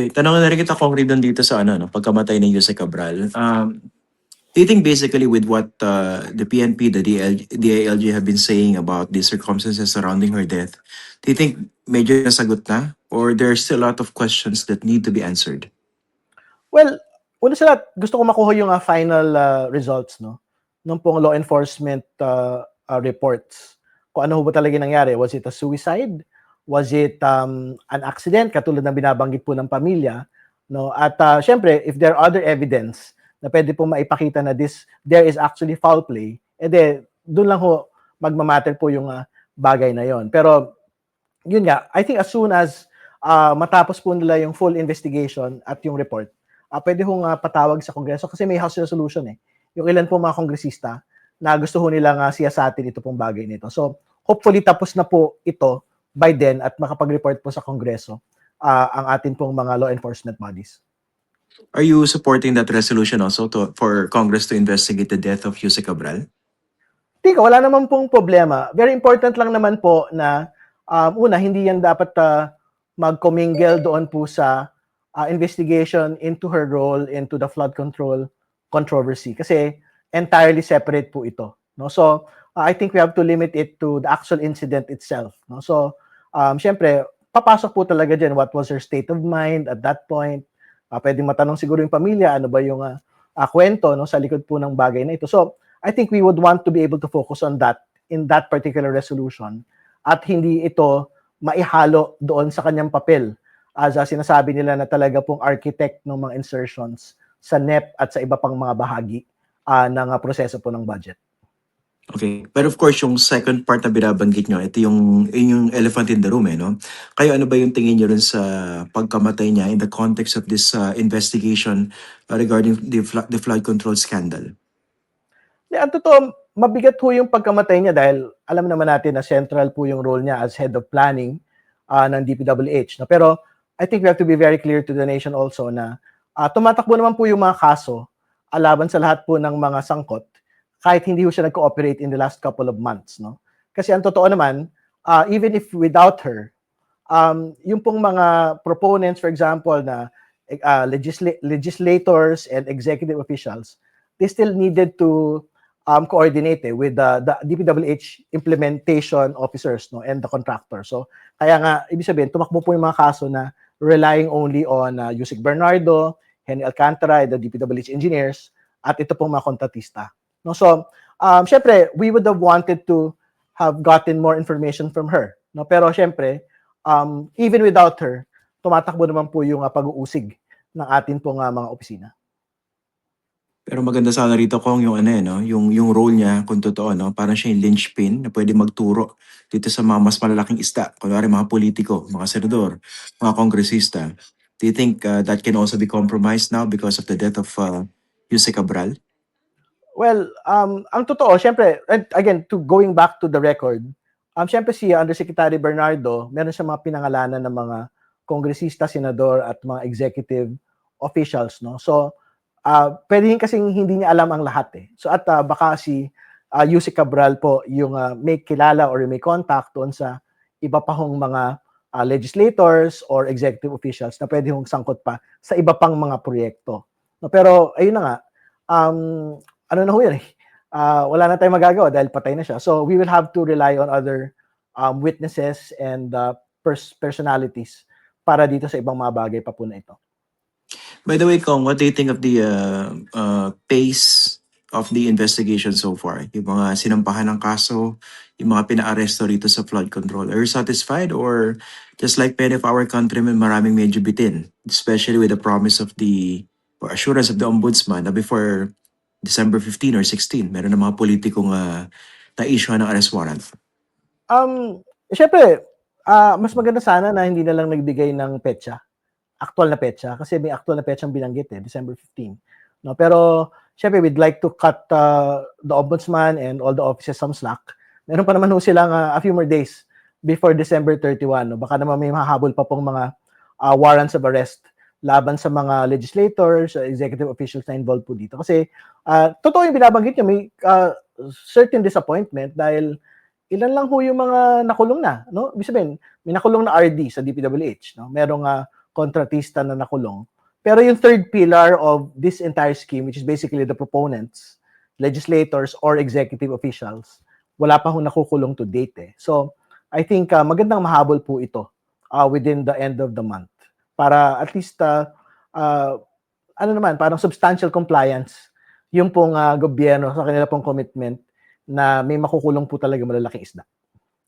Tanong na rin kita kung rin dito sa ano, no, pagkamatay ni Jose Cabral. Do you think basically with what the PNP, the DILG have been saying about the circumstances surrounding her death, do you think medyo nasagot na? Or there are still a lot of questions that need to be answered? Well, una sa lahat, gusto ko makuha yung final results, no? Nung pong law enforcement reports. Kung ano ba talaga nangyari. Was it a suicide? Was it an accident? Katulad ng binabanggit po ng pamilya. No? At syempre, if there are other evidence na pwede po maipakita na there is actually foul play, edi doon lang ho magmamatter po yung bagay na yon. Pero yun nga, I think as soon as matapos po nila yung full investigation at yung report, pwede hong patawag sa Kongreso kasi may House resolution eh. Yung ilan po mga kongresista na gusto ho nilang siyasatin ito pong bagay nito. So, hopefully tapos na po ito by then at makapag-report po sa Kongreso ang atin pong mga law enforcement bodies. Are you supporting that resolution also for Congress to investigate the death of Jose Cabral? Tika, wala naman pong problema. Very important lang naman po na una, hindi yan dapat mag-commingle doon po sa investigation into her role into the flood control controversy kasi entirely separate po ito. No? So, I think we have to limit it to the actual incident itself. No? So, syempre, papasok po talaga dyan what was her state of mind at that point. Pwedeng matanong siguro yung pamilya, ano ba yung kwento no, sa likod po ng bagay na ito. So, I think we would want to be able to focus on that in that particular resolution at hindi ito maihalo doon sa kanyang papel as sinasabi nila na talaga pong architect ng mga insertions sa NEP at sa iba pang mga bahagi ng proseso po ng budget. Okay. But of course, yung second part na binabanggit nyo, ito yung elephant in the room, no? Kayo, ano ba yung tingin nyo rin sa pagkamatay niya in the context of this investigation regarding the flood control scandal? Yeah, ang totoo, mabigat po yung pagkamatay niya dahil alam naman natin na central po yung role niya as head of planning ng DPWH. No? Pero I think we have to be very clear to the nation also na tumatakbo naman po yung mga kaso laban sa lahat po ng mga sangkot kahit hindi po siya nag-cooperate in the last couple of months. No? Kasi ang totoo naman, even if without her, yung pong mga proponents, for example, na legislators and executive officials, they still needed to coordinate with the DPWH implementation officers no and the contractor. So kaya nga ibig sabihin tumakbo po yung mga kaso na relying only on Yusek Bernardo, Henry Alcantara, the DPWH engineers at ito pong mga kontratista. No, so syempre we would have wanted to have gotten more information from her. No, pero syempre even without her, tumatakbo naman po yung pag-uusig ng atin pong mga opisina. Pero maganda sana rito kung yung no, yung role niya kung totoo no, parang siya yung linchpin na pwede magturo dito sa mga mas malalaking isda, kunwari mga politiko, mga senador, mga kongresista. Do you think that can also be compromised now because of the death of Jose Cabral? Well, ang totoo, syempre, again, going back to the record, syempre si Undersecretary Bernardo, meron siya mga pinangalanan ng mga kongresista, senador at mga executive officials, no? So, pwede kasing hindi niya alam ang lahat eh. So at baka si Yusek Cabral po yung may kilala or may contact doon sa iba pa hong mga legislators or executive officials na pwede hong sangkot pa sa iba pang mga proyekto. No, pero ayun na nga, ano na ho yun eh, wala na tayong magagawa dahil patay na siya. So we will have to rely on other witnesses and personalities para dito sa ibang mga bagay pa po na ito. By the way, Kong, what do you think of the pace of the investigation so far? Yung mga sinampahan ng kaso, yung mga pina-aresto rito sa flood control. Are you satisfied or just like many of our countrymen, maraming medyo bitin? Especially with the promise of or assurance of the ombudsman na before December 15 or 16, meron na mga politikong na-issue ng arrest warrant. Syempre, mas maganda sana na hindi na lang nagbigay ng petsa. Actual na petsa kasi may actual na petsang binanggit December 15. No, pero syempre we'd like to cut the ombudsman and all the offices some slack. Meron pa naman silang a few more days before December 31. No? Baka naman may mahabol pa pong mga warrants of arrest laban sa mga legislators, executive officials na involved po dito. Kasi totoo yung binabanggit niya, may certain disappointment dahil ilan lang ho yung mga nakulong na, no? Ibig sabihin, may nakulong na RD sa DPWH, no? Merong kontratista na nakulong. Pero yung third pillar of this entire scheme, which is basically the proponents, legislators or executive officials, wala pa hong nakukulong to date eh. So, I think magandang mahabol po ito within the end of the month para at least parang substantial compliance yung pong gobyerno sa kanila pong commitment na may makukulong po talaga malalaking isda.